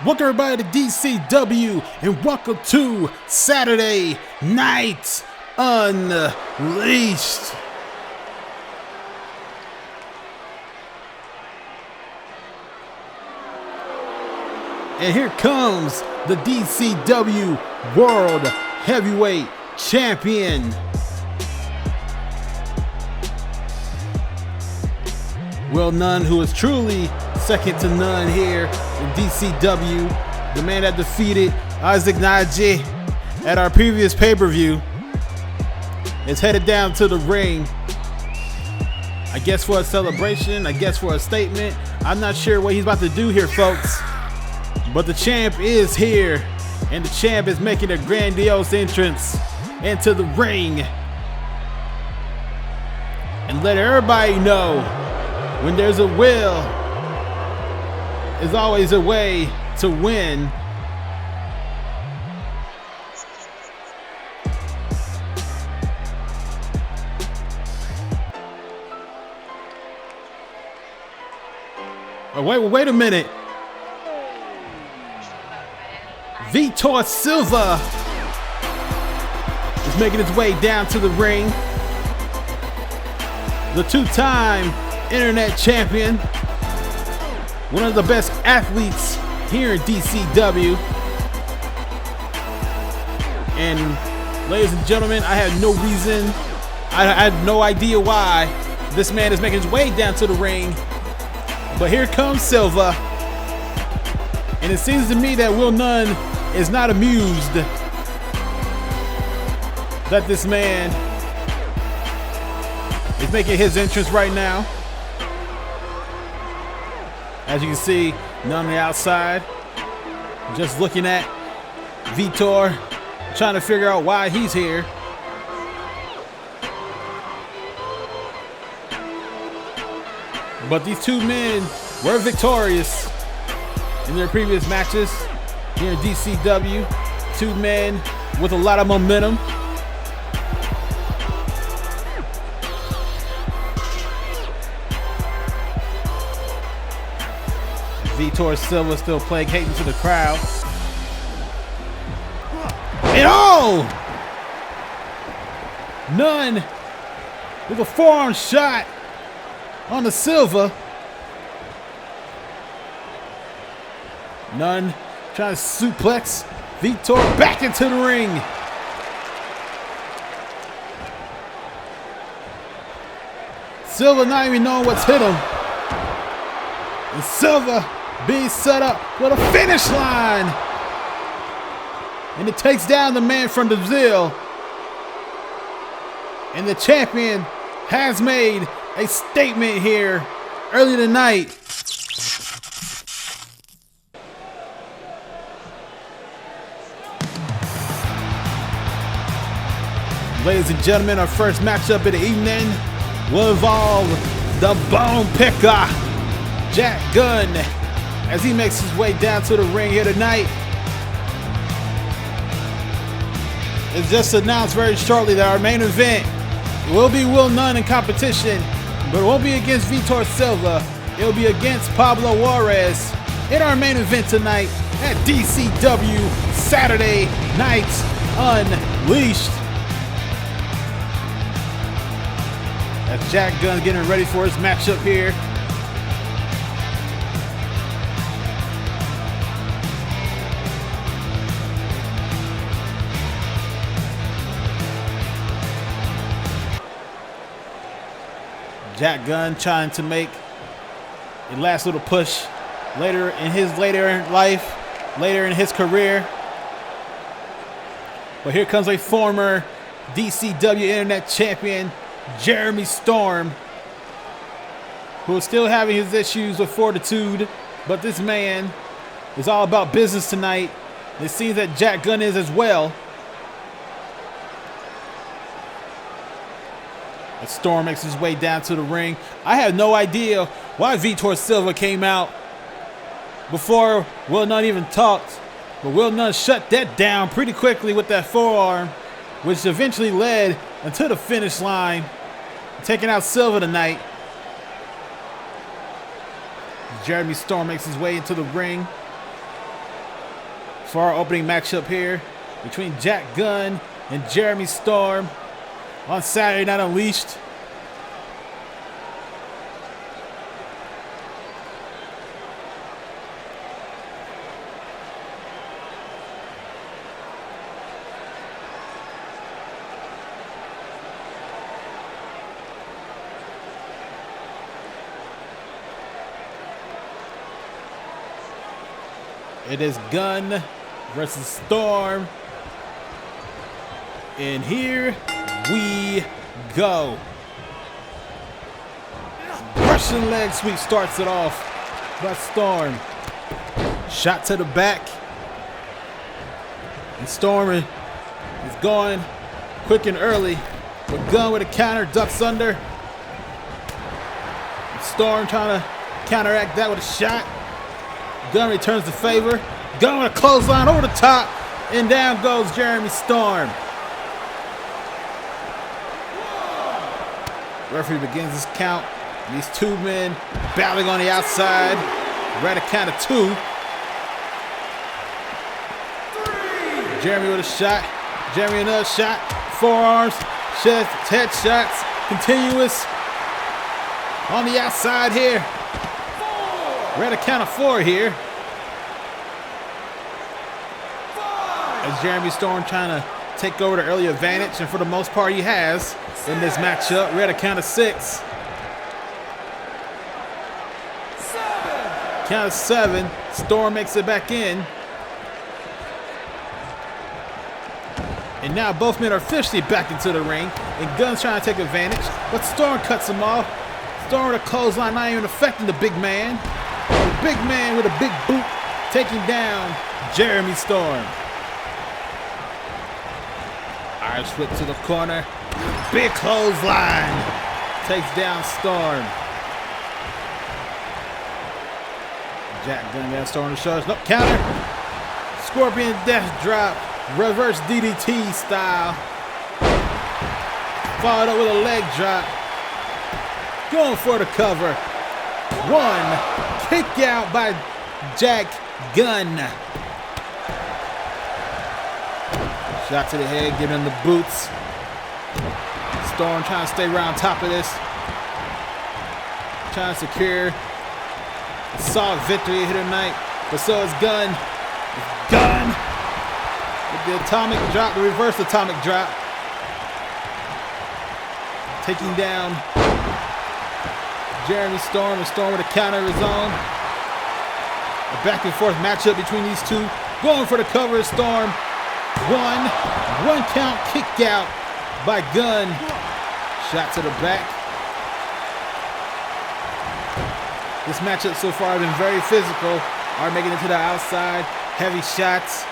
Welcome everybody to DCW and welcome to Saturday Night Unleashed. And here comes the DCW World Heavyweight Champion. Will Nunn, who is truly second to none here in DCW. The man that defeated Isaac Naji at our previous pay-per-view is headed down to the ring. I guess for a celebration, I guess for a statement. I'm not sure what he's about to do here, folks. But the champ is here, and the champ is making a grandiose entrance into the ring. And let everybody know, when there's a will, there's always a way to win. Oh, wait a minute. Vitor Silva is making his way down to the ring. The two-time internet champion, one of the best athletes here in DCW. And ladies and gentlemen, I had no reason, I had no idea why this man is making his way down to the ring. But here comes Silva. And it seems to me that Will Nunn is not amused that this man is making his entrance right now. As you can see, Nunn on the outside, just looking at Vitor, trying to figure out why he's here. But these two men were victorious in their previous matches here in DCW. Two men with a lot of momentum. Vitor Silva still placating to the crowd. And oh! Nunn with a forearm shot on the Silva. Nunn trying to suplex Vitor back into the ring. Silva not even knowing what's hit him. And Silva being set up for the finish line. And it takes down the man from Brazil. And the champion has made a statement here early tonight. Ladies and gentlemen, our first matchup of the evening will involve the Bone Picker, Jack Gunn, as he makes his way down to the ring here tonight. It's just announced very shortly that our main event will be Will Nunn in competition, but it won't be against Vitor Silva. It'll be against Pablo Juarez in our main event tonight at DCW Saturday Night Unleashed. That's Jack Gunn getting ready for his matchup here. Jack Gunn trying to make a last little push later in life, later in his career. But here comes a former DCW Internet Champion, Jeremy Storm, who is still having his issues with fortitude, but this man is all about business tonight. It seems that Jack Gunn is as well. As Storm makes his way down to the ring. I have no idea why Vitor Silva came out before Will Nunn even talked, but Will Nunn shut that down pretty quickly with that forearm, which eventually led into the finish line, taking out Silva tonight. Jeremy Storm makes his way into the ring. for our opening matchup here between Jack Gunn and Jeremy Storm on Saturday Night Unleashed. It is Gunn versus Storm. And here we go. Russian leg sweep starts it off by Storm. Shot to the back. And Storm is going quick and early. But Gunn with a counter, ducks under. Storm trying to counteract that with a shot. Gunn returns the favor. Gunn with a clothesline over the top. And down goes Jeremy Storm. Referee begins his count. These two men battling on the outside. We're at a count of 2. Jeremy with a shot. Jeremy another shot. Forearms. Chest, headshots. Continuous. On the outside here. We're at a count of 4 here. As Jeremy Storm trying to take over the early advantage, and for the most part he has in this matchup. We're at a count of 6. Count of 7. Storm makes it back in. And now both men are officially back into the ring. And Gunn's trying to take advantage, but Storm cuts him off. Storm with a clothesline, not even affecting the big man. The big man with a big boot taking down Jeremy Storm. Irish whip to the corner. Big clothesline. Takes down Storm. Jack Gunn got Storm on the shoulders. Nope, counter. Scorpion death drop. Reverse DDT style. Followed up with a leg drop. Going for the cover. 1. Kick out by Jack Gunn. Shot to the head, giving him the boots. Storm trying to stay right on top of this. Trying to secure a solid victory here tonight. But so is Gunn. Gunn with the atomic drop, the reverse atomic drop. Taking down Jeremy Storm, and Storm with a counter of his own. A back and forth matchup between these two. Going for the cover of Storm. 1 count kick out by Gunn. Shot to the back. This matchup so far has been very physical. Are making it to the outside. Heavy shots.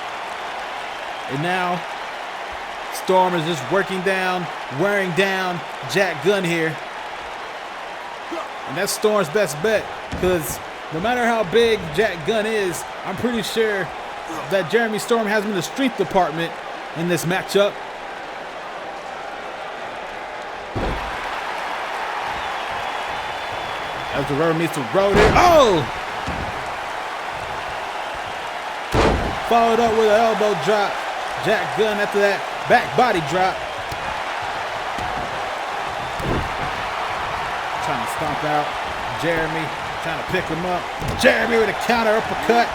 And now Storm is just working down, wearing down Jack Gunn here. And that's Storm's best bet, because no matter how big Jack Gunn is, I'm pretty sure that Jeremy Storm has him in the strength department in this matchup. As the rubber meets the road here. Oh! Followed up with an elbow drop. Jack Gunn after that back body drop. Trying to stomp out Jeremy, trying to pick him up. Jeremy with a counter uppercut.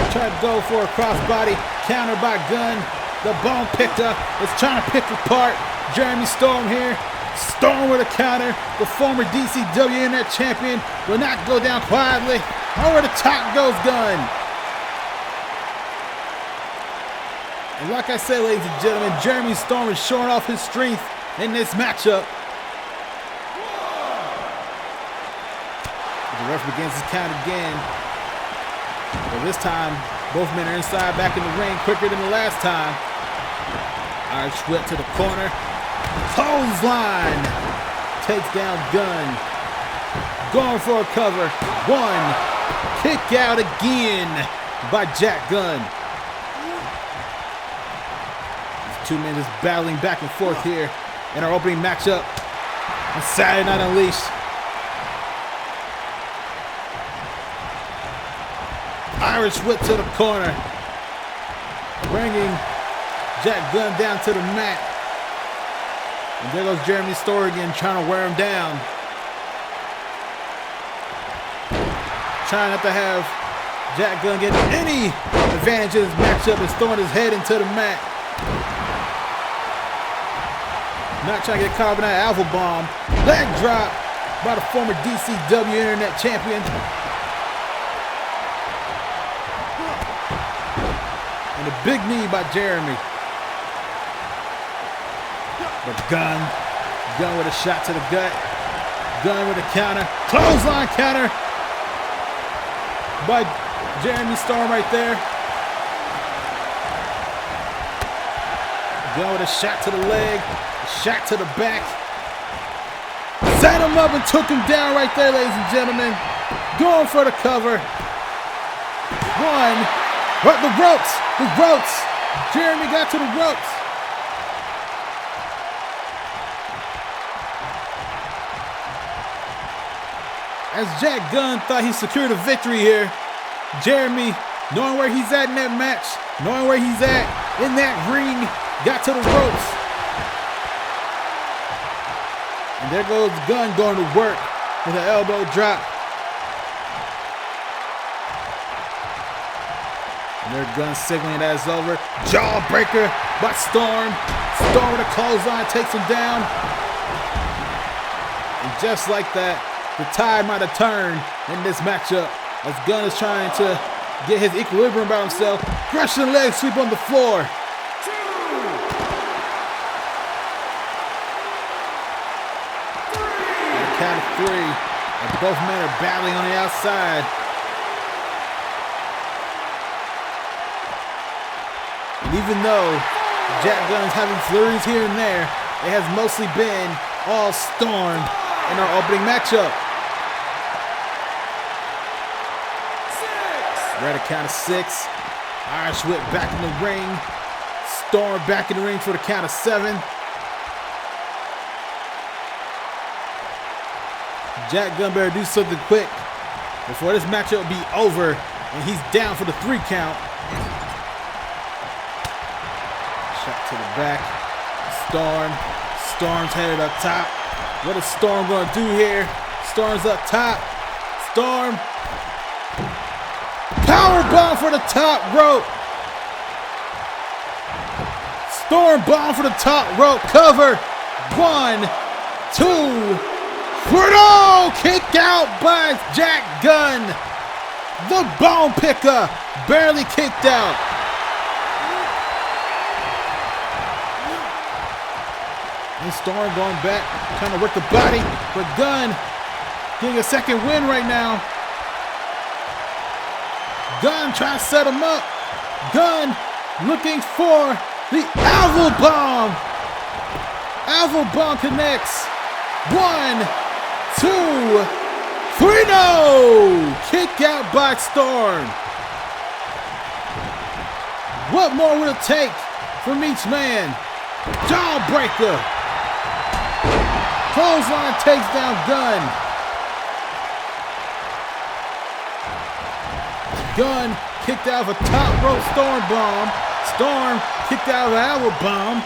Trying to go for a crossbody. Counter by Gunn. The bone picker is trying to pick apart Jeremy Storm here. Storm with a counter. The former DCW Internet Champion will not go down quietly. Over the top goes Gunn. And like I said, ladies and gentlemen, Jeremy Storm is showing off his strength in this matchup. The ref begins his count again. But this time, both men are inside, back in the ring quicker than the last time. Irish whip to the corner. Clothesline. Takes down Gunn. Going for a cover. 1. Kick out again by Jack Gunn. These two men just battling back and forth here in our opening matchup on Saturday Night Unleashed. Irish whip to the corner. bringing Jack Gunn down to the mat. And there goes Jeremy Storr again, trying to wear him down. Trying not to have Jack Gunn get any advantage in this matchup, is throwing his head into the mat. Not trying to get caught up in that alpha bomb. Leg drop by the former DCW Internet Champion. And a big knee by Jeremy. But Gunn with a shot to the gut. Gunn with a counter. Clothesline counter by Jeremy Storm right there. Gunn with a shot to the leg, a shot to the back. Set him up and took him down right there, ladies and gentlemen. Going for the cover. One. What? The ropes. Jeremy got to the ropes. As Jack Gunn thought he secured a victory here, Jeremy, knowing where he's at in that match, knowing where he's at in that ring, got to the ropes. And there goes Gunn going to work with an elbow drop. And there Gunn signaling that it's over. Jawbreaker by Storm. Storm with a clothesline takes him down. And just like that, the tide might have turned in this matchup as Gunn is trying to get his equilibrium about himself. Russian leg sweep on the floor. At a count of three, and both men are battling on the outside. And even though Jack Gunn's having flurries here and there, it has mostly been all Storm in our opening matchup. We're at a count of 6. Irish whip back in the ring. Storm back in the ring for the count of 7. Jack Gunn better do something quick before this matchup will be over and he's down for the 3 count. Shot to the back. Storm's headed up top. What is Storm going to do here? Storm's up top. Storm. Powerbomb for the top rope. Storm bomb for the top rope. Cover. 1, 2, 3. Kick out by Jack Gunn. The bone picker barely kicked out. And Storm going back, trying to work the body, but Gunn getting a second win right now. Gunn trying to set him up. Gunn looking for the Alva Bomb. Alva Bomb connects. 1, 2, 3. No! Kick out by Storm. What more will it take from each man? Jawbreaker. Clothesline takes down Gunn. Gunn kicked out of a top rope Storm bomb. Storm kicked out of an Alva bomb.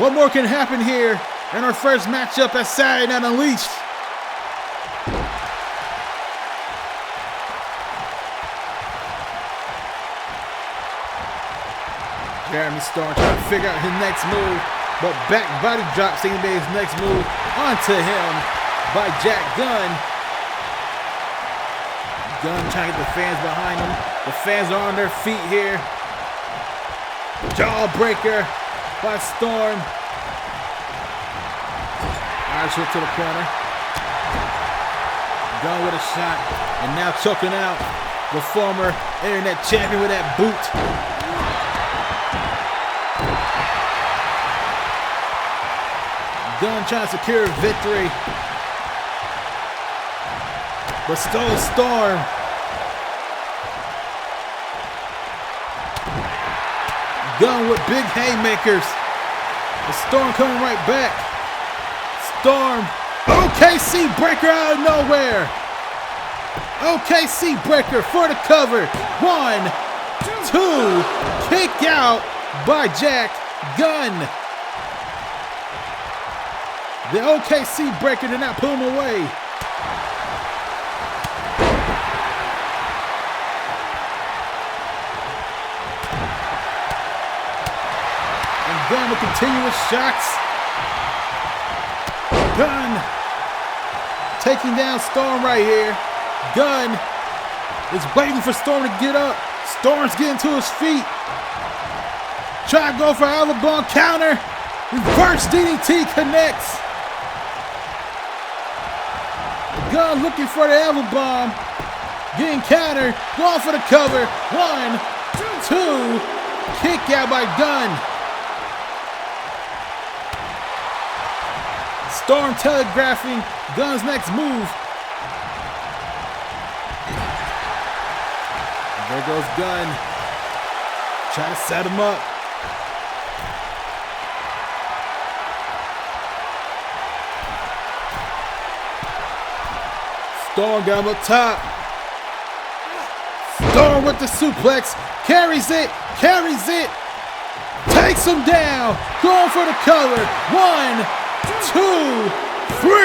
What more can happen here in our first matchup at Saturday Night Unleashed? Jeremy Storm trying to figure out his next move, but back body drop seems to be his next move onto him by Jack Gunn. Gunn trying to get the fans behind him. The fans are on their feet here. Jawbreaker by Storm. Irish whip to the corner. Gunn with a shot, and now choking out the former internet champion with that boot. Gunn trying to secure a victory, but still Storm. Gunn with big haymakers. The Storm coming right back. Storm. OKC breaker out of nowhere. OKC breaker for the cover. 1, 2. Kick out by Jack Gunn. The OKC breaker did not put him away. And Gunn will continue with shots. Gunn taking down Storm right here. Gunn is waiting for Storm to get up. Storm's getting to his feet. Try to go for Alabama counter. Reverse DDT connects. Gunn looking for the elbow bomb. Getting countered. Going for the cover. 1, 2. Kick out by Gunn. Storm telegraphing Gunn's next move. And there goes Gunn. Trying to set him up. Storm got him up top. Storm with the suplex. Carries it. Takes him down. Going for the cover. 1, 2, 3.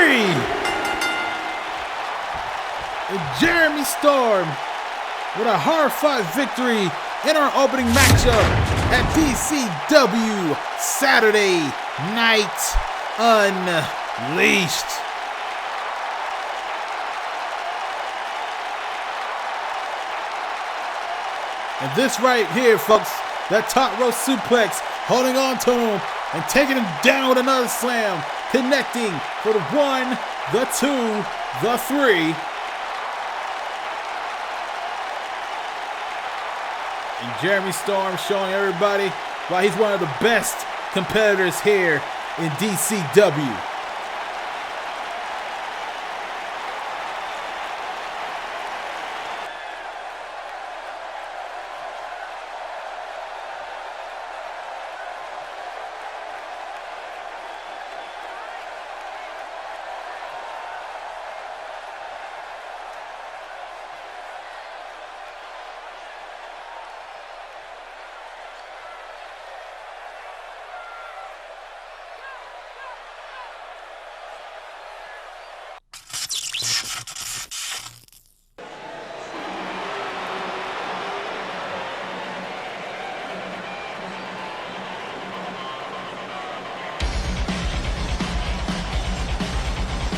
And Jeremy Storm with a hard-fought victory in our opening matchup at DCW Saturday Night Unleashed. And this right here, folks, that top rope suplex, holding on to him and taking him down with another slam, connecting for the 1, the 2, the 3. And Jeremy Storm showing everybody why he's one of the best competitors here in DCW.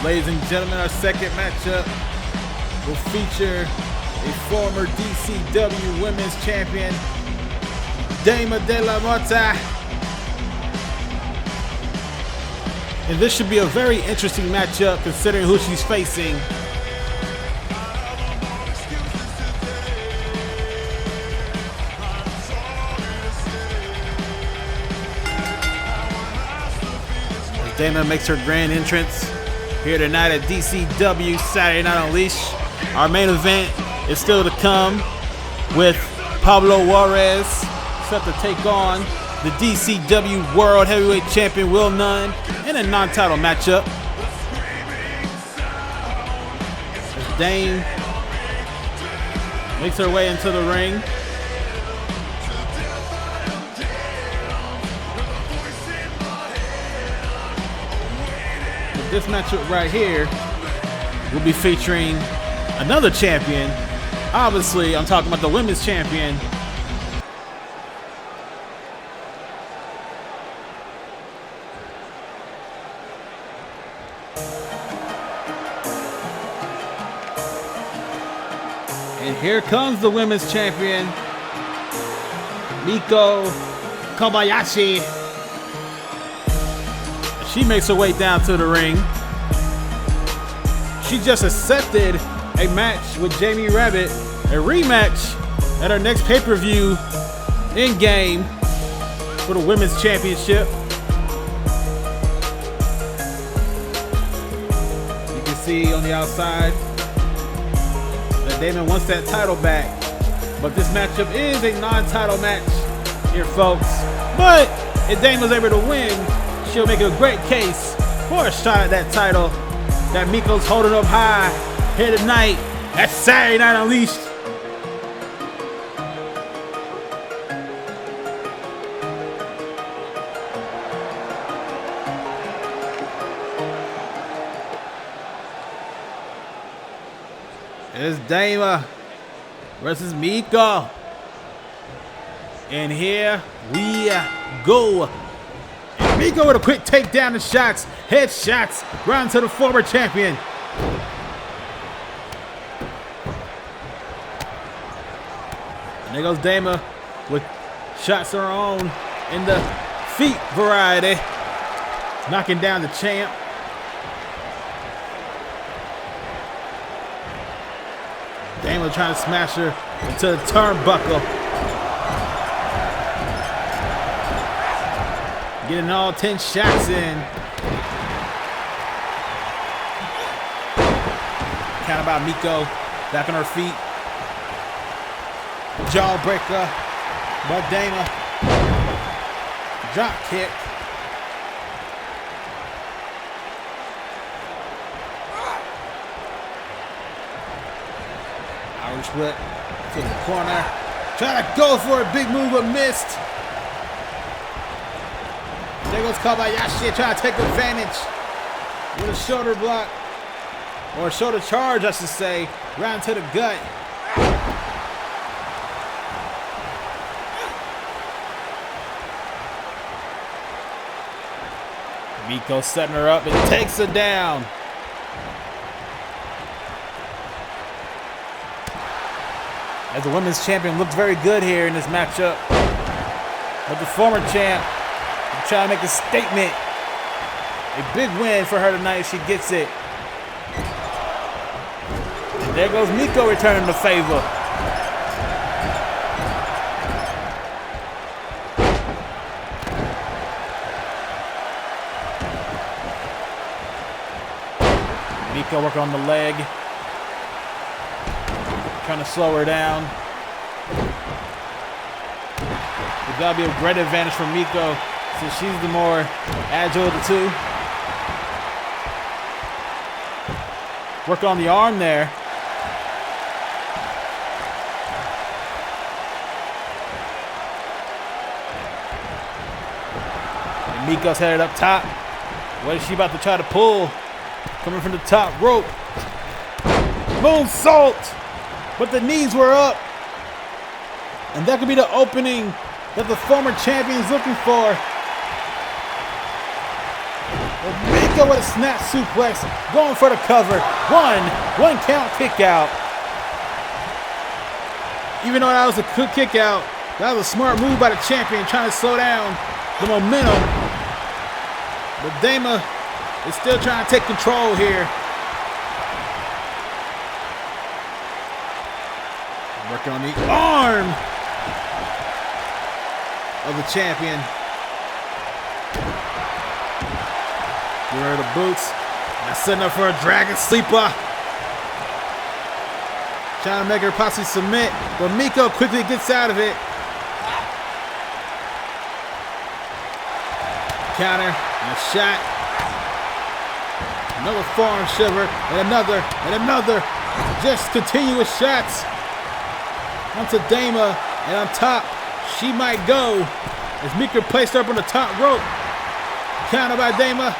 Ladies and gentlemen, our second matchup will feature a former DCW Women's Champion, Dama de la Mota. And this should be a very interesting matchup considering who she's facing. As Dama makes her grand entrance here tonight at DCW Saturday Night Unleashed. Our main event is still to come with Pablo Juarez set to take on the DCW World Heavyweight Champion Will Nunn in a non-title matchup. As Dame makes her way into the ring. This matchup right here will be featuring another champion. Obviously, I'm talking about the women's champion. And here comes the women's champion, Miko Kobayashi. She makes her way down to the ring. She just accepted a match with Jamie Rabbit, a rematch at our next pay-per-view in-game for the Women's Championship. You can see on the outside that Damon wants that title back. But this matchup is a non-title match here, folks. But if Damon's able to win, she'll make a great case for a shot at that title that Miko's holding up high here tonight at Saturday Night Unleashed. It's Dama versus Miko. And here we go. And Miko with a quick takedown of shots, head shots, round to the former champion. And there goes Dama with shots of her own in the feet variety, knocking down the champ. Dama trying to smash her into the turnbuckle. Getting all 10 shots in. Count by Miko, back on her feet. Jawbreaker by Dama. Drop kick. Irish whip to the corner. Trying to go for a big move but missed. There goes Kobayashi trying to take advantage with a shoulder block. Or a shoulder charge, I should say. Round to the gut. Miko setting her up and takes her down. As the women's champion looked very good here in this matchup. But the former champ trying to make a statement. A big win for her tonight if she gets it. And there goes Miko returning the favor. Miko working on the leg. Trying to slow her down. It's got to be a great advantage for Miko since she's the more agile of the two. Work on the arm there. And Miko's headed up top. What is she about to try to pull? Coming from the top rope. Moonsault! But the knees were up. And that could be the opening that the former champion's looking for. Miko with a snap suplex, going for the cover. One count kick out. Even though that was a good kick out, that was a smart move by the champion, trying to slow down the momentum. But Dama is still trying to take control here. Working on the arm of the champion. Give her the boots. Now setting up for a dragon sleeper. Trying to make her possibly submit, but Miko quickly gets out of it. Counter and a shot. Another forearm shiver and another. Just continuous shots. Onto Dama, and on top, she might go. As Miko placed her up on the top rope. Counter by Dama.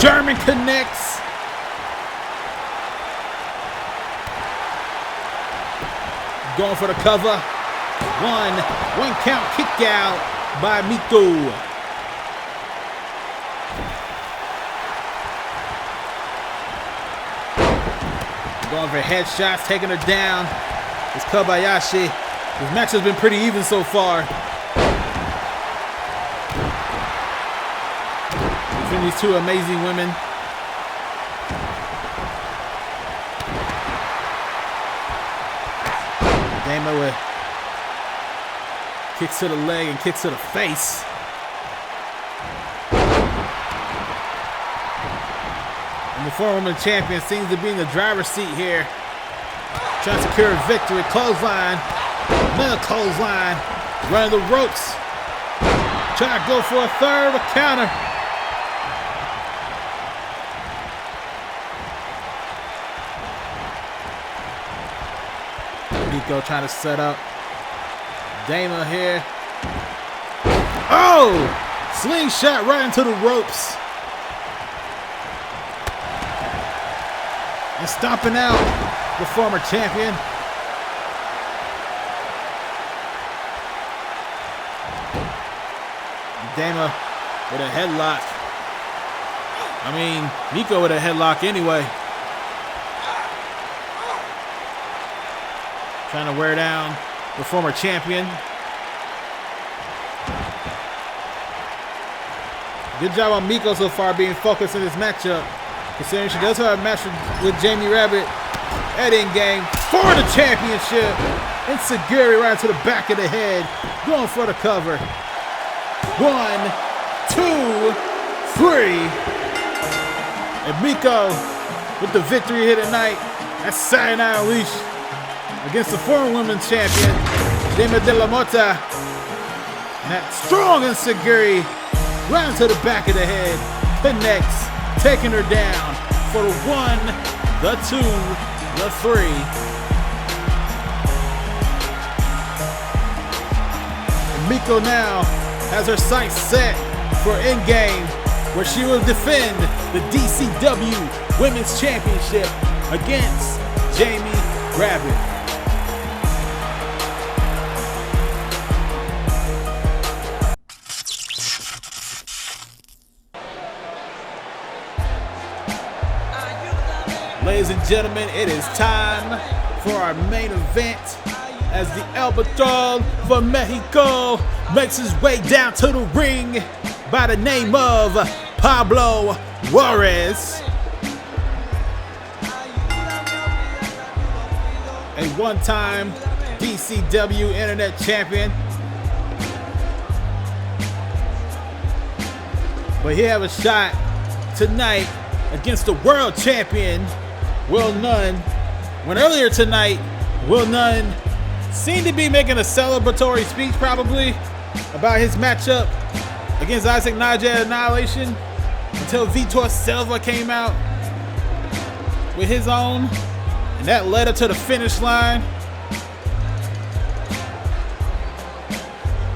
German connects. Going for the cover. One count kick out by Miko. Going for headshots, taking her down. It's Kobayashi. This match has been pretty even so far. Between these two amazing women. Dama with kicks to the leg and kicks to the face. And the former women champion seems to be in the driver's seat here. Trying to secure a victory. Clothesline. Another clothesline. Running the ropes. Trying to go for a third, a counter. Miko trying to set up Dama here. Oh! Slingshot right into the ropes. and stomping out the former champion. Dama with a headlock. I mean, Miko with a headlock anyway. Trying to wear down the former champion. Good job on Miko so far being focused in this matchup, considering she does have a match with Jamie Rabbit at Endgame for the championship. And Sagiri right to the back of the head, going for the cover. 1, 2, 3. And Miko with the victory here tonight at Saturday Night Unleashed against the former women's champion, Dama de la Mota. And that strong Sagiri right to the back of the head, connects, taking her down for the 1, the 2, the 3. And Miko now has her sights set for Endgame, where she will defend the DCW Women's Championship against Jamie Rabbit. Ladies and gentlemen, it is time for our main event as the El Patron from Mexico makes his way down to the ring by the name of Pablo Juarez. A one-time DCW Internet Champion. But he have a shot tonight against the World Champion, Will Nunn. When earlier tonight, Will Nunn seemed to be making a celebratory speech probably about his matchup against Isaac Naja at Annihilation until Vitor Silva came out with his own, and that led up to the finish line.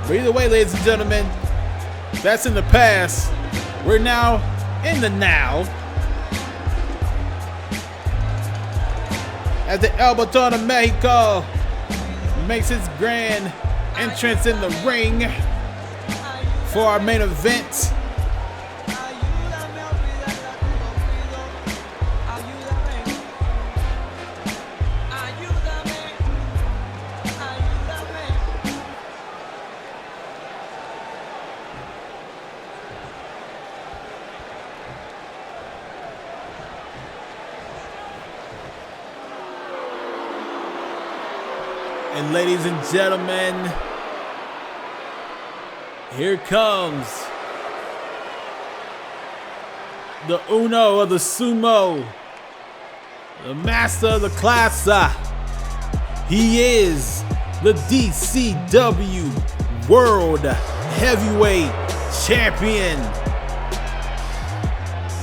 But either way, ladies and gentlemen, that's in the past. We're now in the now, as the El Patron of Mexico makes his grand entrance in the ring for our main event. And ladies and gentlemen, here comes the Uno of the Sumo, the master of the classa. He is the DCW World Heavyweight Champion.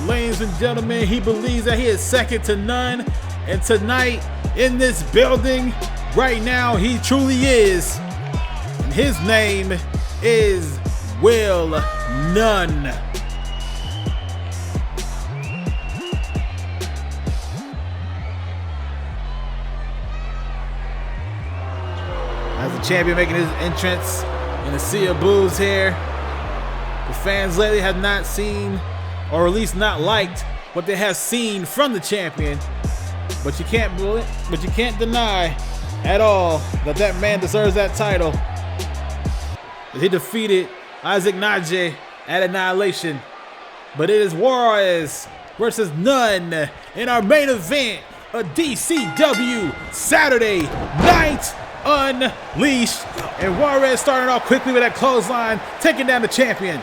Ladies and gentlemen, he believes that he is second to none. And tonight in this building, right now, he truly is. And his name is Will Nunn. As the champion making his entrance in a sea of boos here, the fans lately have not seen, or at least not liked, what they have seen from the champion. But you can't deny at all that that man deserves that title. He defeated Isaac Naja at Annihilation. But it is Juarez versus Nunn in our main event, a DCW Saturday Night Unleashed. And Juarez starting off quickly with that clothesline, taking down the champion.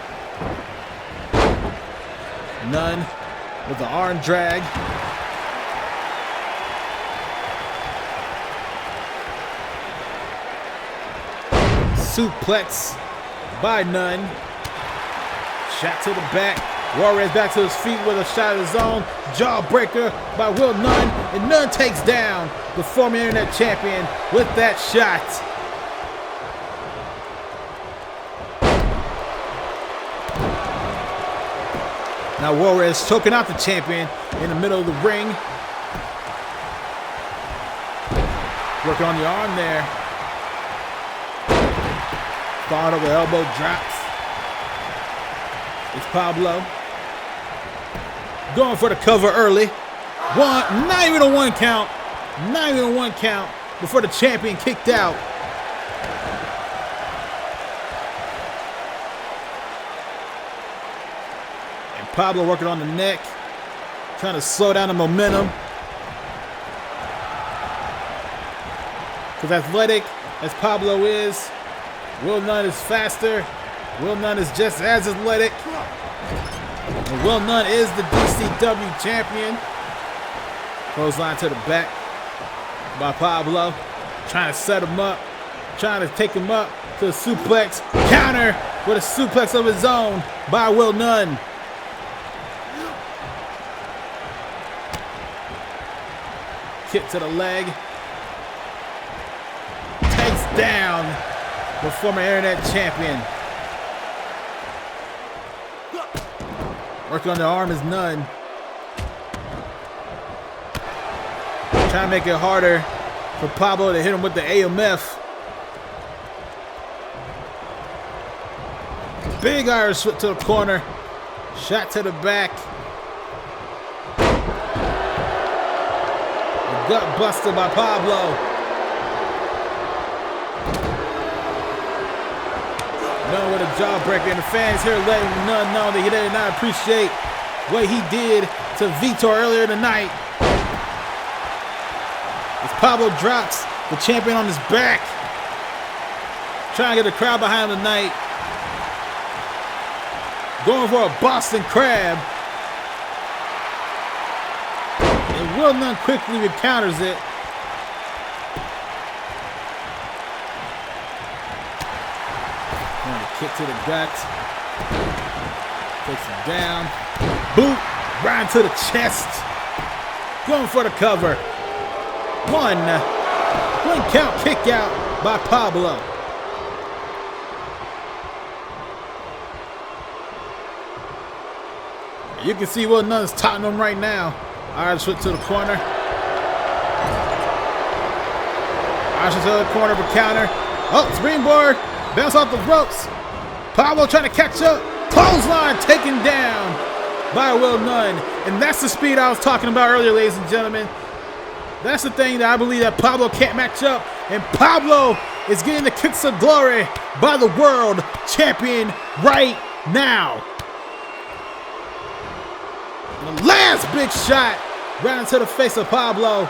Nunn with the arm drag. Suplex by Nunn. Shot to the back. Juarez back to his feet with a shot of his own. Jawbreaker by Will Nunn. And Nunn takes down the former Internet Champion with that shot. Now Juarez choking out the champion in the middle of the ring. Working on the arm there. Followed up with elbow drops. It's Pablo. Going for the cover early. Not even a 1 count. Not even a 1 count before the champion kicked out. And Pablo working on the neck. Trying to slow down the momentum. Because athletic as Pablo is, Will Nunn is faster. Will Nunn is just as athletic. And Will Nunn is the DCW champion. Clothesline to the back by Pablo. Trying to set him up. Trying to take him up to the suplex. Counter with a suplex of his own by Will Nunn. Kick to the leg. Takes down the former internet champion. Working on the arm is Nunn. Trying to make it harder for Pablo to hit him with the AMF. Big Irish foot to the corner. Shot to the back. A gut buster by Pablo. Nunn with a jawbreaker, and the fans here letting Nunn know that he did not appreciate what he did to Vitor earlier tonight. As Pablo drops the champion on his back. Trying to get the crowd behind him tonight. Going for a Boston Crab. And Will Nunn quickly counters it. Kick to the gut. Takes him down. Boot. Right to the chest. Going for the cover. One count kick out by Pablo. You can see Will Nunn's taunting him right now. Irish foot to the corner. Irish foot to the corner for counter. Oh, springboard. Bounce off the ropes. Pablo trying to catch up. Clothesline taken down by Will Nunn. And that's the speed I was talking about earlier, ladies and gentlemen. That's the thing that I believe that Pablo can't match up. And Pablo is getting the kicks of glory by the world champion right now. The last big shot right into the face of Pablo.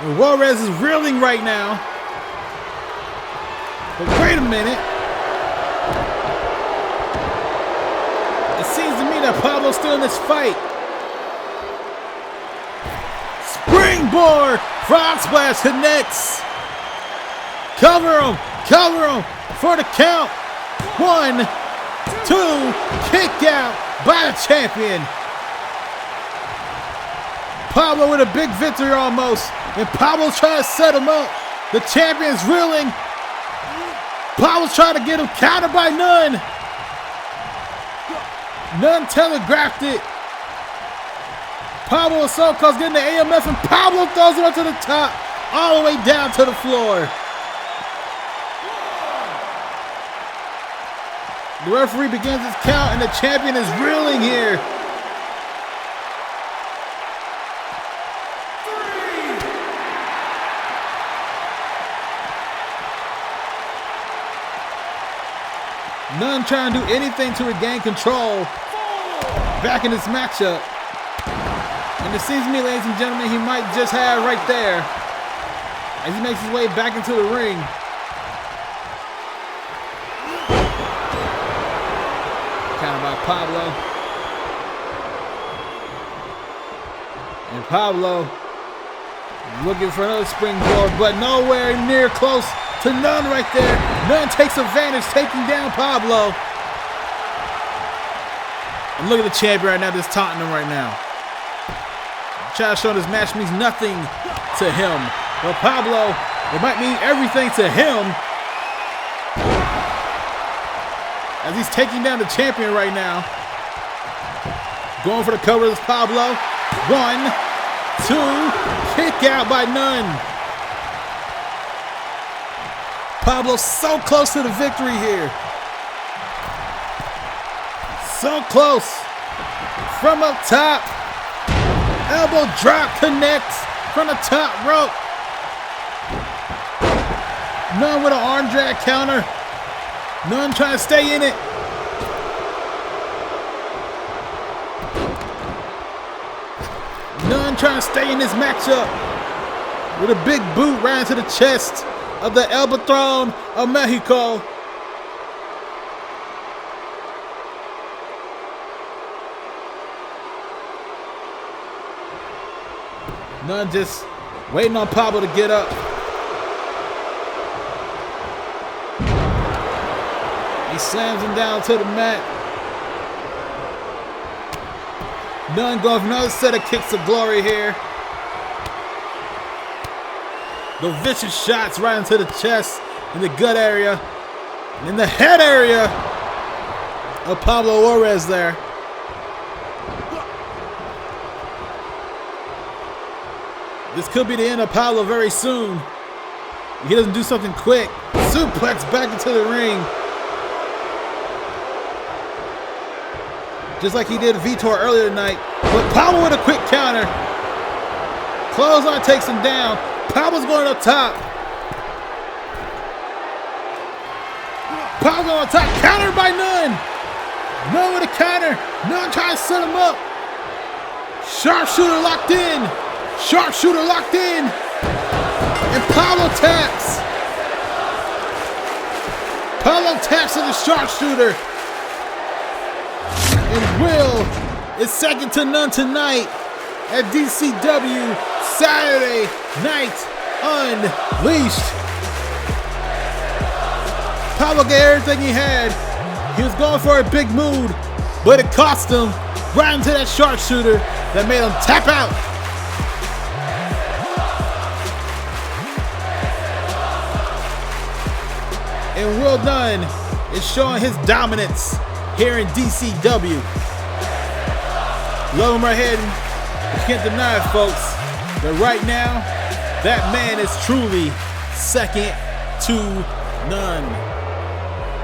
And Juarez is reeling right now. But wait a minute. It seems to me that Pablo's still in this fight. Springboard frog splash connects. Cover him for the count. 1, 2, kick out by the champion. Pablo with a big victory almost. And Pablo's trying to set him up. The champion's reeling. Pablo's trying to get him countered by Nunn. Nunn telegraphed it. Pablo is so close getting the AMF, and Pablo throws it up to the top, all the way down to the floor. The referee begins his count, and the champion is reeling here. Nunn trying to do anything to regain control back in this matchup. And it seems to me, ladies and gentlemen, he might just have right there as he makes his way back into the ring. Counted by Pablo. And Pablo looking for another springboard, but nowhere near close to Nunn right there. Nunn takes advantage, taking down Pablo. And look at the champion right now, just taunting him right now. Trying to show this match means nothing to him. But Pablo, it might mean everything to him. As he's taking down the champion right now. Going for the cover is Pablo. 1, 2, kick out by Nunn. Pablo so close to the victory here. So close. From up top. Elbow drop connects from the top rope. None with an arm drag counter. None trying to stay in it. None trying to stay in this matchup. With a big boot right into the chest of the El Patron of Mexico. None just waiting on Pablo to get up. He slams him down to the mat. None going for another set of kicks of glory here. The vicious shots right into the chest, in the gut area, and in the head area of Pablo Juarez there. This could be the end of Pablo very soon. If he doesn't do something quick. Suplex back into the ring. Just like he did Vitor earlier tonight. But Pablo with a quick counter. Clothesline takes him down. Pablo's going up top. Pablo on top. Countered by Nunn. Nunn with a counter. Nunn trying to set him up. Sharpshooter locked in. Sharpshooter locked in. And Pablo taps. Pablo taps to the sharpshooter. And Will is second to none tonight at DCW Saturday Night Unleashed. Pablo gave everything he had. He was going for a big move, but it cost him right into that sharpshooter that made him tap out. And Will Dunn is showing his dominance here in DCW. Love him right here. You can't deny it, folks. But right now, that man is truly second to none.